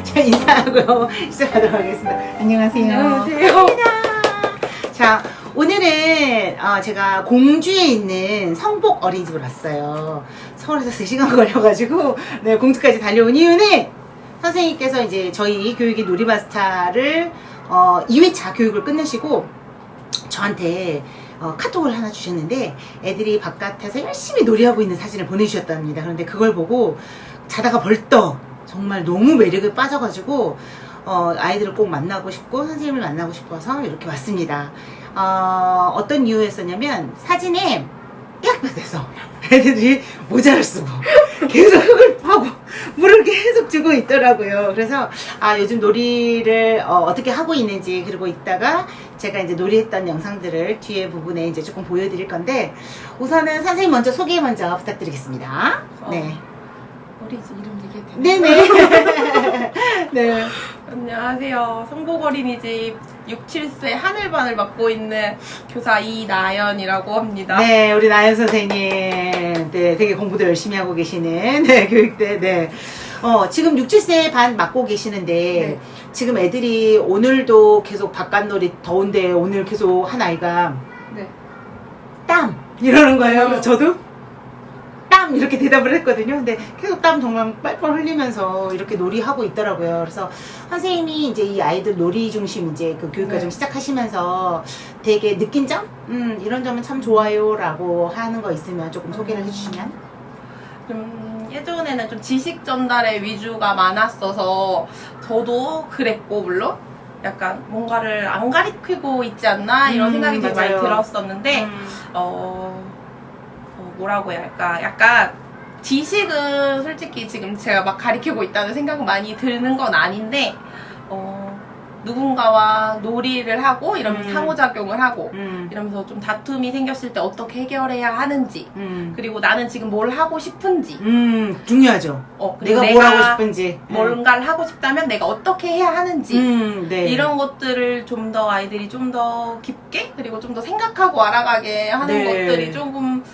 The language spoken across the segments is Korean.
자, 인사하고 시작하도록 하겠습니다. 안녕하세요. 안녕하세요. 자, 오늘은 제가 공주에 있는 성복 어린이집을 왔어요. 서울에서 3시간 걸려가지고 네, 공주까지 달려온 이유는 선생님께서 이제 저희 교육의 놀이마스터를 2회차 교육을 끝내시고 저한테 카톡을 하나 주셨는데 애들이 바깥에서 열심히 놀이하고 있는 사진을 보내주셨답니다. 그런데 그걸 보고 자다가 벌떡 정말 너무 매력에 빠져가지고 아이들을 꼭 만나고 싶고 선생님을 만나고 싶어서 이렇게 왔습니다. 어떤 이유였었냐면 사진에 떼학볕에서 애들이 모자를 쓰고 계속 흙을 파고 물을 계속 주고 있더라고요. 그래서 요즘 놀이를 어떻게 하고 있는지, 그리고 이따가 제가 이제 놀이했던 영상들을 뒤에 부분에 이제 조금 보여드릴 건데, 우선은 선생님 먼저 소개 먼저 부탁드리겠습니다. 네. 어린이집 이름 얘기해도 네네. 네. 안녕하세요. 성복 어린이집 6, 7세 하늘반을 맡고 있는 교사 이나연이라고 합니다. 네, 우리 나연 선생님. 네, 되게 공부도 열심히 하고 계시는, 네, 교육대, 네. 지금 6, 7세 반 맡고 계시는데, 네. 지금 애들이 오늘도 계속 바깥놀이 더운데, 오늘 계속 한 아이가 네. 땀! 이러는 거예요. 그래서 저도 땀! 이렇게 대답을 했거든요. 근데 계속 땀 정말 뻘뻘 흘리면서 이렇게 놀이하고 있더라고요. 그래서 선생님이 이제 이 아이들 놀이 중심 이제 그 교육과정 네. 시작하시면서 되게 느낀 점? 이런 점은 참 좋아요. 라고 하는 거 있으면 조금 소개를 해주시면. 예전에는 좀 지식 전달의 위주가 많았어서 저도 그랬고, 물론 약간 뭔가를 안 가리키고 있지 않나 이런 생각이 되게 많이 맞아요. 들었었는데 뭐라고 해야 할까, 약간 지식은 솔직히 지금 제가 막 가리키고 있다는 생각은 많이 드는 건 아닌데 누군가와 놀이를 하고 이러면서 상호작용을 하고 이러면서 좀 다툼이 생겼을 때 어떻게 해결해야 하는지, 그리고 나는 지금 뭘 하고 싶은지, 중요하죠. 그리고 내가 뭘 하고 싶은지. 뭔가를 하고 싶다면 내가 어떻게 해야 하는지, 네. 이런 것들을 좀 더 아이들이 좀 더 깊게, 그리고 좀 더 생각하고 알아가게 하는 네. 것들이 조금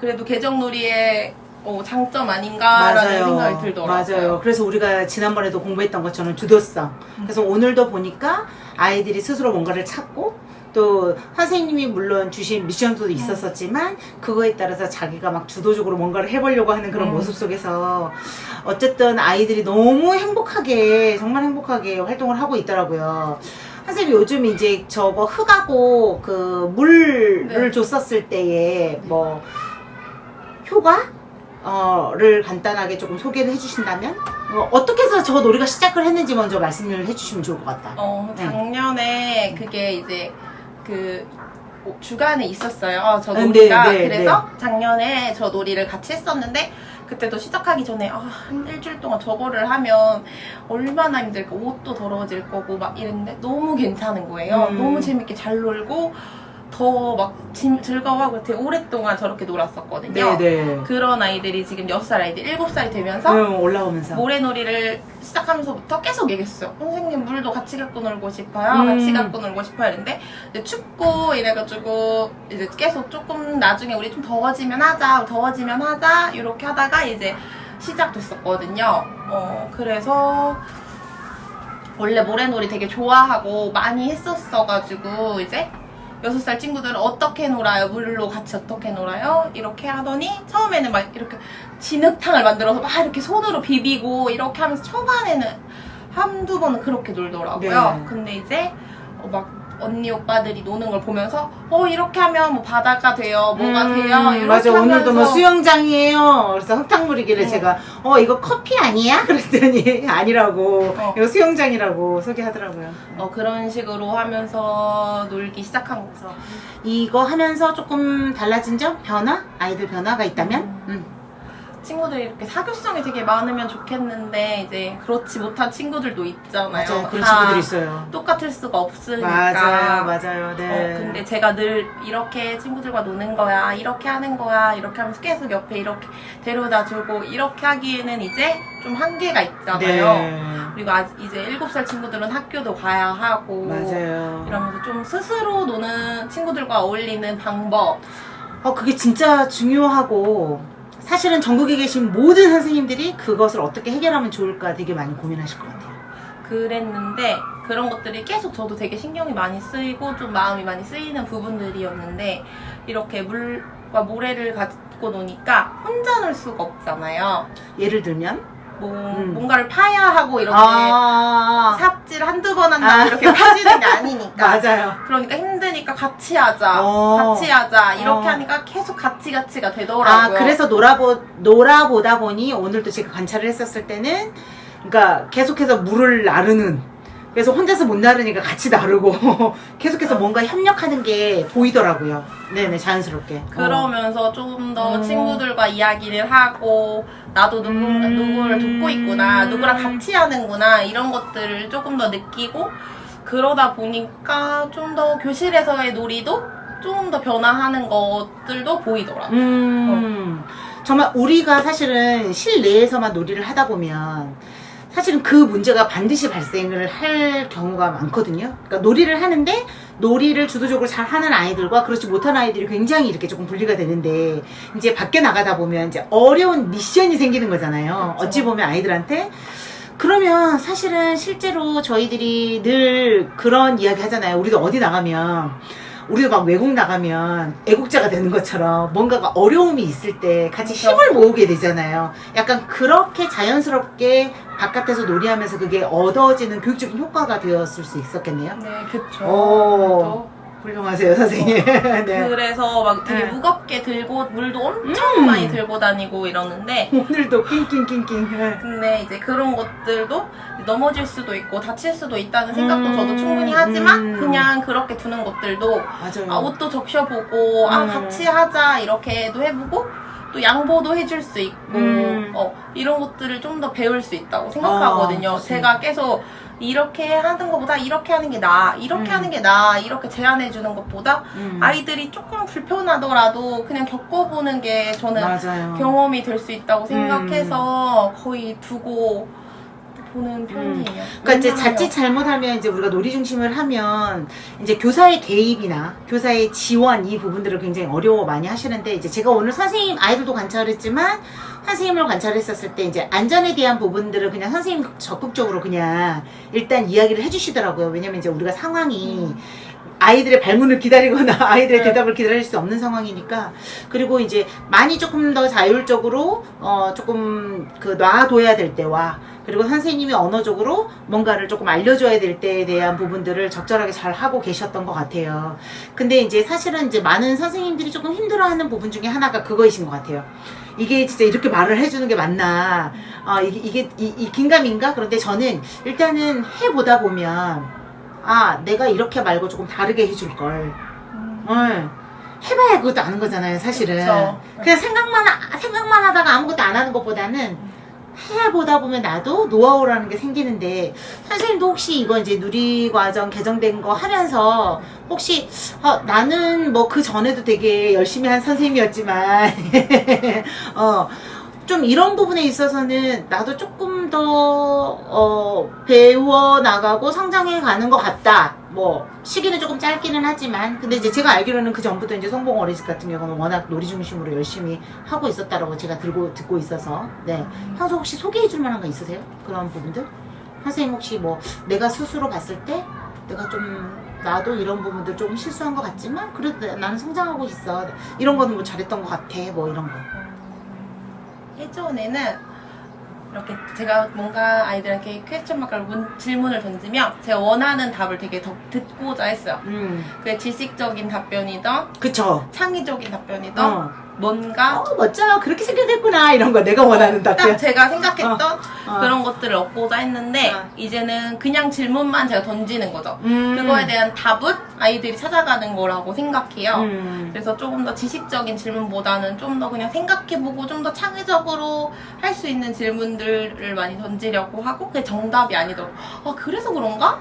그래도 계정놀이의 장점 아닌가라는 생각이 들더라고요. 맞아요. 그래서 우리가 지난번에도 공부했던 것처럼 주도성. 그래서 오늘도 보니까 아이들이 스스로 뭔가를 찾고, 또 선생님이 물론 주신 미션도 있었었지만 그거에 따라서 자기가 막 주도적으로 뭔가를 해보려고 하는 그런 모습 속에서 어쨌든 아이들이 너무 행복하게, 정말 행복하게 활동을 하고 있더라고요. 선생님 요즘 이제 저거 흙하고 그 물을 네. 줬었을 때에 뭐 효과? 를 간단하게 조금 소개를 해주신다면, 어떻게 해서 저 놀이가 시작을 했는지 먼저 말씀을 해주시면 좋을 것 같다. 작년에 그게 이제 그 주간에 있었어요. 저 놀이가. 네, 그래서 작년에 저 놀이를 같이 했었는데, 그때도 시작하기 전에 한 일주일 동안 저거를 하면 얼마나 힘들까, 옷도 더러워질 거고 막 이랬는데 너무 괜찮은 거예요. 너무 재밌게 잘 놀고 더 막 즐거워하고 되게 오랫동안 저렇게 놀았었거든요. 네네. 그런 아이들이 지금 6살 아이들 7살이 되면서 올라오면서 모래놀이를 시작하면서부터 계속 얘기했어요. 선생님 물도 같이 갖고 놀고 싶어요. 같이 갖고 놀고 싶어요. 이랬는데 이제 춥고 이래가지고 이제 계속 조금 나중에 우리 좀 더워지면 하자 이렇게 하다가 이제 시작됐었거든요. 그래서 원래 모래놀이 되게 좋아하고 많이 했었어가지고 이제 6살 친구들은 어떻게 놀아요? 물로 같이 어떻게 놀아요? 이렇게 하더니 처음에는 막 이렇게 진흙탕을 만들어서 막 이렇게 손으로 비비고 이렇게 하면서 초반에는 한두 번은 그렇게 놀더라고요. 네. 근데 이제 막 언니 오빠들이 노는 걸 보면서 이렇게 하면 뭐 바다가 돼요, 뭐가 돼요, 이렇게 맞아. 하면서 오늘도 뭐 수영장이에요. 그래서 흙탕물이길래 제가 이거 커피 아니야? 그랬더니 아니라고, 이거 수영장이라고 소개하더라고요. 그런 식으로 하면서 놀기 시작한 거죠. 이거 하면서 조금 달라진 점? 아이들 변화가 있다면? 친구들이 이렇게 사교성이 되게 많으면 좋겠는데 이제 그렇지 못한 친구들도 있잖아요. 맞아요. 그런 다 친구들이 있어요. 똑같을 수가 없으니까. 맞아요. 네. 근데 제가 늘 이렇게 친구들과 노는 거야, 이렇게 하는 거야, 이렇게 하면서 계속 옆에 이렇게 데려다 주고 이렇게 하기에는 이제 좀 한계가 있잖아요. 네. 그리고 이제 7살 친구들은 학교도 가야 하고 맞아요. 이러면서 좀 스스로 노는 친구들과 어울리는 방법. 그게 진짜 중요하고, 사실은 전국에 계신 모든 선생님들이 그것을 어떻게 해결하면 좋을까 되게 많이 고민하실 것 같아요. 그랬는데 그런 것들이 계속 저도 되게 신경이 많이 쓰이고 좀 마음이 많이 쓰이는 부분들이었는데 이렇게 물과 모래를 갖고 노니까 혼자 놀 수가 없잖아요. 예를 들면 뭔가를 파야 하고 이렇게 삽질 한두 번 한다고 이렇게 파지는 게 아니니까. 맞아요. 그러니까 힘드니까 같이 하자. 같이 하자. 이렇게 하니까 계속 같이가 되더라고요. 그래서 놀아보다 보니 오늘도 제가 관찰을 했었을 때는 그러니까 계속해서 물을 나르는 그래서 혼자서 못 나르니까 같이 나르고 계속해서 뭔가 협력하는 게 보이더라고요. 네네, 자연스럽게. 그러면서 조금 더 친구들과 이야기를 하고 나도 누구를 돕고 있구나, 누구랑 같이 하는구나 이런 것들을 조금 더 느끼고 그러다 보니까 좀 더 교실에서의 놀이도 좀 더 변화하는 것들도 보이더라고요. 정말 우리가 사실은 실내에서만 놀이를 하다 보면 사실은 그 문제가 반드시 발생을 할 경우가 많거든요. 그러니까 놀이를 하는데 놀이를 주도적으로 잘 하는 아이들과 그렇지 못한 아이들이 굉장히 이렇게 조금 분리가 되는데 이제 밖에 나가다 보면 이제 어려운 미션이 생기는 거잖아요. 그렇죠. 어찌 보면 아이들한테. 그러면 사실은 실제로 저희들이 늘 그런 이야기 하잖아요. 우리도 어디 나가면 우리도 막 외국 나가면 애국자가 되는 것처럼 뭔가가 어려움이 있을 때 같이 그렇죠. 힘을 모으게 되잖아요. 약간 그렇게 자연스럽게 바깥에서 놀이하면서 그게 얻어지는 교육적인 효과가 되었을 수 있었겠네요. 네, 그쵸. 오, 훌륭하세요, 선생님. 네. 그래서 막 되게 네. 무겁게 들고 물도 엄청 많이 들고 다니고 이러는데 오늘도 낑낑낑낑. 네. 근데 이제 그런 것들도 넘어질 수도 있고 다칠 수도 있다는 생각도 저도 충분히 하지만 그냥 그렇게 두는 것들도 맞아요. 옷도 적셔보고 같이 하자 이렇게도 해보고 또 양보도 해줄 수 있고 이런 것들을 좀 더 배울 수 있다고 생각하거든요. 제가 계속 이렇게 하는 것보다 이렇게 하는 게 나아, 이렇게 하는 게 나아, 이렇게 제안해주는 것보다 아이들이 조금 불편하더라도 그냥 겪어보는 게 저는 맞아요. 경험이 될 수 있다고 생각해서 거의 두고 보는 편이에요. 그러니까 이제 자칫 잘못하면 이제 우리가 놀이 중심을 하면 이제 교사의 개입이나 교사의 지원 이 부분들을 굉장히 어려워 많이 하시는데 이제 제가 오늘 선생님 아이들도 관찰했지만 선생님을 관찰했었을 때 이제 안전에 대한 부분들을 그냥 선생님 적극적으로 그냥 일단 이야기를 해주시더라고요. 왜냐면 이제 우리가 상황이 아이들의 발문을 기다리거나 아이들의 대답을 기다릴 수 없는 상황이니까. 그리고 이제 많이 조금 더 자율적으로 조금 놔둬야 될 때와 그리고 선생님이 언어적으로 뭔가를 조금 알려줘야 될 때에 대한 부분들을 적절하게 잘 하고 계셨던 것 같아요. 근데 이제 사실은 이제 많은 선생님들이 조금 힘들어하는 부분 중에 하나가 그거이신 것 같아요. 이게 진짜 이렇게 말을 해주는 게 맞나? 이게 긴가민가? 그런데 저는 일단은 해보다 보면 내가 이렇게 말고 조금 다르게 해줄걸. 해봐야 그것도 아는 거잖아요, 사실은. 그쵸. 그냥 생각만 하다가 아무것도 안 하는 것보다는 해보다 보면 나도 노하우라는 게 생기는데, 선생님도 혹시 이거 이제 누리과정 개정된 거 하면서, 혹시, 나는 뭐 그 전에도 되게 열심히 한 선생님이었지만, 좀 이런 부분에 있어서는 나도 조금 더 배워 나가고 성장해 가는 것 같다. 뭐 시기는 조금 짧기는 하지만 근데 이제 제가 알기로는 그 전부터 이제 성봉 어린이집 같은 경우는 워낙 놀이 중심으로 열심히 하고 있었다라고 제가 듣고 있어서 네. 평소 혹시 소개해 줄 만한 거 있으세요? 그런 부분들? 선생님 혹시 뭐 내가 스스로 봤을 때 내가 좀 나도 이런 부분들 조금 실수한 것 같지만 그래도 나는 성장하고 있어. 이런 거는 뭐 잘했던 것 같아. 뭐 이런 거. 예전에는 이렇게 제가 뭔가 아이들한테 퀘스천 마크를 질문을 던지면 제가 원하는 답을 되게 더 듣고자 했어요. 그게 지식적인 답변이든 그쵸. 창의적인 답변이든 뭔가 멋져. 그렇게 생각했구나. 이런 거 내가 원하는 답변. 딱 제가 생각했던 그런 것들을 얻고자 했는데 이제는 그냥 질문만 제가 던지는 거죠. 그거에 대한 답은 아이들이 찾아가는 거라고 생각해요. 그래서 조금 더 지식적인 질문보다는 좀 더 그냥 생각해보고 좀 더 창의적으로 할 수 있는 질문들을 많이 던지려고 하고 그게 정답이 아니더라고. 그래서 그런가?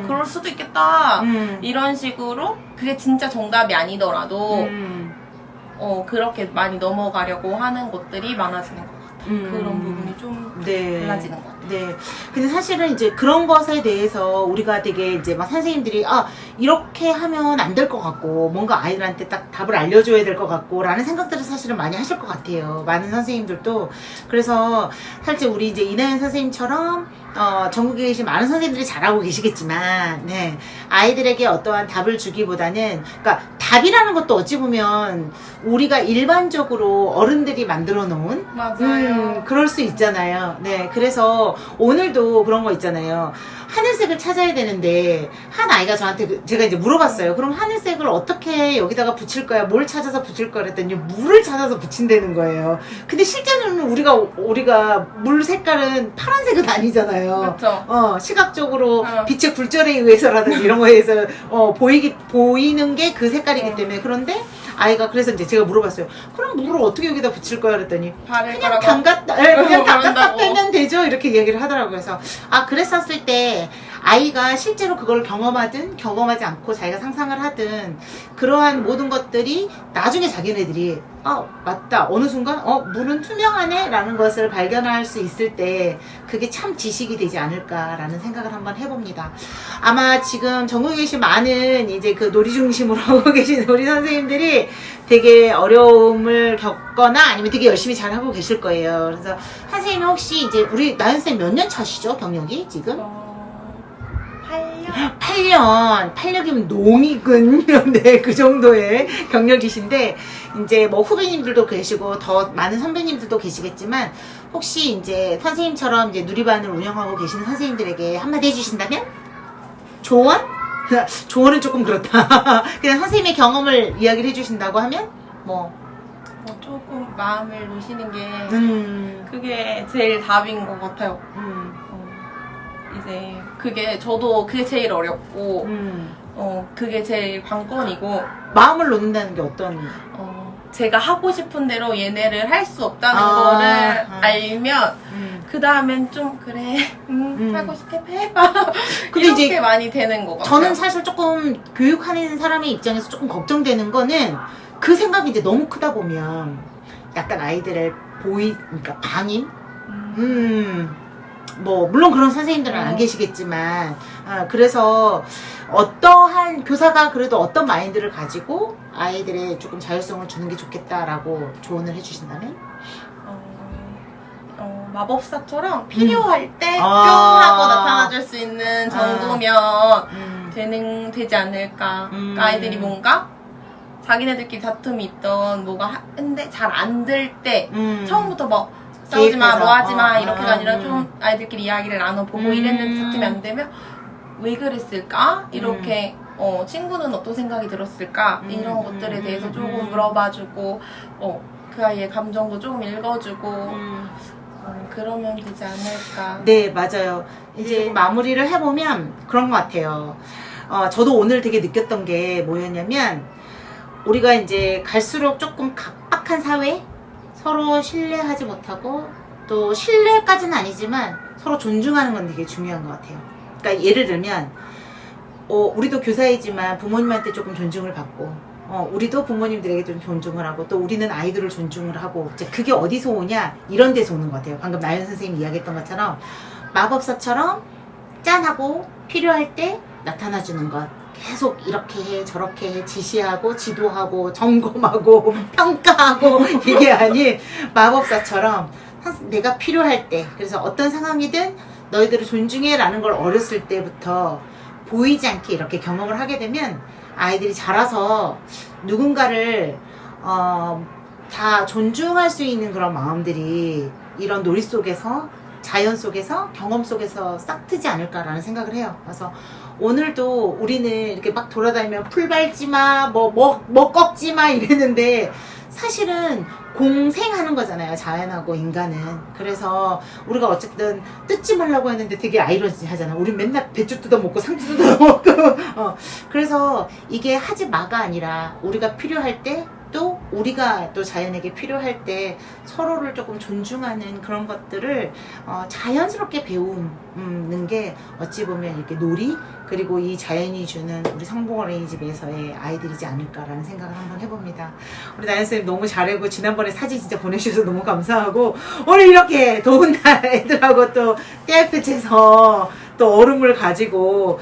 그럴 수도 있겠다. 이런 식으로 그게 진짜 정답이 아니더라도 그렇게 많이 넘어가려고 하는 것들이 많아지는 것 같아요. 그런 부분이 좀 네. 달라지는 것 같아요. 네. 근데 사실은 이제 그런 것에 대해서 우리가 되게 이제 막 선생님들이 이렇게 하면 안 될 것 같고 뭔가 아이들한테 딱 답을 알려줘야 될 것 같고 라는 생각들을 사실은 많이 하실 것 같아요. 많은 선생님들도. 그래서 사실 우리 이제 이나연 선생님처럼 전국에 계신 많은 선생님들이 잘하고 계시겠지만, 네. 아이들에게 어떠한 답을 주기보다는, 그러니까 답이라는 것도 어찌 보면 우리가 일반적으로 어른들이 만들어 놓은 맞아요. 그럴 수 있잖아요. 네. 그래서 오늘도 그런 거 있잖아요. 하늘색을 찾아야 되는데 한 아이가 저한테 제가 이제 물어봤어요. 그럼 하늘색을 어떻게 여기다가 붙일 거야? 뭘 찾아서 붙일 거야? 그랬더니 물을 찾아서 붙인다는 거예요. 근데 실제로는 우리가 물 색깔은 파란색은 아니잖아요. 그렇죠. 시각적으로 빛의 굴절에 의해서라든지 이런 거에 의해서 보이는 게 그 색깔이기 때문에. 그런데 아이가 그래서 이제 제가 물어봤어요. 그럼 물을 어떻게 여기다 붙일 거야? 그랬더니 그냥 담갔다 그런다고. 빼면 되죠. 이렇게 이야기를 하더라고요. 그래서 그랬었을 때 아이가 실제로 그걸 경험하든 경험하지 않고 자기가 상상을 하든 그러한 모든 것들이 나중에 자기네들이 맞다. 어느 순간 물은 투명하네 라는 것을 발견할 수 있을 때 그게 참 지식이 되지 않을까라는 생각을 한번 해봅니다. 아마 지금 전국에 계신 많은 이제 그 놀이 중심으로 하고 계신 우리 선생님들이 되게 어려움을 겪거나 아니면 되게 열심히 잘 하고 계실 거예요. 그래서 선생님 혹시 이제 우리 나연 쌤 몇 년 차시죠? 경력이 지금? 8년? 8년이면 농익은 네, 그 정도의 경력이신데 이제 뭐 후배님들도 계시고 더 많은 선배님들도 계시겠지만 혹시 이제 선생님처럼 이제 누리반을 운영하고 계시는 선생님들에게 한마디 해주신다면? 조언? 조언은 조금 그렇다. 그냥 선생님의 경험을 이야기를 해주신다고 하면 조금 마음을 놓으시는 게 그게 그게 제일 답인 것 같아요. 이제 저도 그게 제일 어렵고 그게 제일 관건이고 마음을 놓는다는 게 어떤 제가 하고 싶은 대로 얘네를 할 수 없다는 거를 알면 그 다음엔 좀 그래 하고 싶게 해봐 근데 이렇게 이제 많이 되는 것 같아요. 저는 사실 조금 교육하는 사람의 입장에서 조금 걱정되는 거는 그 생각이 이제 너무 크다 보면 약간 아이들을 그러니까 방임? 물론 그런 선생님들은 안 계시겠지만, 그래서 어떠한 교사가 그래도 어떤 마인드를 가지고 아이들의 조금 자율성을 주는 게 좋겠다라고 조언을 해주신다면? 마법사처럼 필요할 때 뿅 하고 나타나줄 수 있는 정도면 되지 않을까. 그러니까 아이들이 뭔가 자기네들끼리 다툼이 있던 했는데 잘 안 될 때 처음부터 싸우지 마, 뭐 하지 마 이렇게가 아니라 좀 아이들끼리 이야기를 나눠보고 이랬는데 다툼이 안 되면 왜 그랬을까? 이렇게 친구는 어떤 생각이 들었을까? 이런 것들에 대해서 조금 물어봐주고 그 아이의 감정도 조금 읽어주고 그러면 되지 않을까. 네, 맞아요. 이제 마무리를 해보면 그런 것 같아요. 저도 오늘 되게 느꼈던 게 뭐였냐면 우리가 이제 갈수록 조금 각박한 사회, 서로 신뢰하지 못하고 또 신뢰까지는 아니지만 서로 존중하는 건 되게 중요한 것 같아요. 그러니까 예를 들면 우리도 교사이지만 부모님한테 조금 존중을 받고 우리도 부모님들에게 좀 존중을 하고 또 우리는 아이들을 존중을 하고 이제 그게 어디서 오냐 이런 데서 오는 것 같아요. 방금 나연 선생님이 이야기했던 것처럼 마법사처럼 짠하고 필요할 때 나타나주는 것, 계속 이렇게 해 저렇게 해 지시하고 지도하고 점검하고 평가하고 이게 아닌 마법사처럼 내가 필요할 때, 그래서 어떤 상황이든 너희들을 존중해 라는 걸 어렸을 때부터 보이지 않게 이렇게 경험을 하게 되면 아이들이 자라서 누군가를 다 존중할 수 있는 그런 마음들이 이런 놀이 속에서, 자연 속에서, 경험 속에서 싹 트지 않을까라는 생각을 해요. 그래서 오늘도 우리는 이렇게 막 돌아다니면 풀 밟지 마, 뭐 꺾지 마 이랬는데 사실은 공생하는 거잖아요, 자연하고 인간은. 그래서 우리가 어쨌든 뜯지 말라고 했는데 되게 아이러니하잖아. 우리 맨날 배추 뜯어먹고 상추 뜯어먹고 그래서 이게 하지 마가 아니라 우리가 필요할 때 또 우리가 또 자연에게 필요할 때 서로를 조금 존중하는 그런 것들을 자연스럽게 배우는 게 어찌 보면 이렇게 놀이 그리고 이 자연이 주는 우리 성복 어린이집에서의 아이들이지 않을까라는 생각을 한번 해봅니다. 우리 나연쌤 너무 잘하고 지난번에 사진 진짜 보내주셔서 너무 감사하고 오늘 이렇게 더운 날 애들하고 또 떼약볕에서 또 얼음을 가지고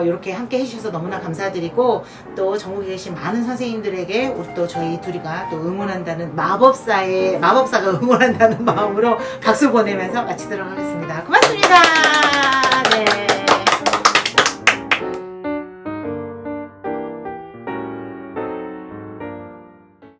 이렇게 함께 해주셔서 너무나 감사드리고 또 전국에 계신 많은 선생님들에게 우리 또 저희 둘이가 또 응원한다는 마법사가 응원한다는 마음으로 박수 보내면서 마치도록 하겠습니다. 고맙습니다. 네.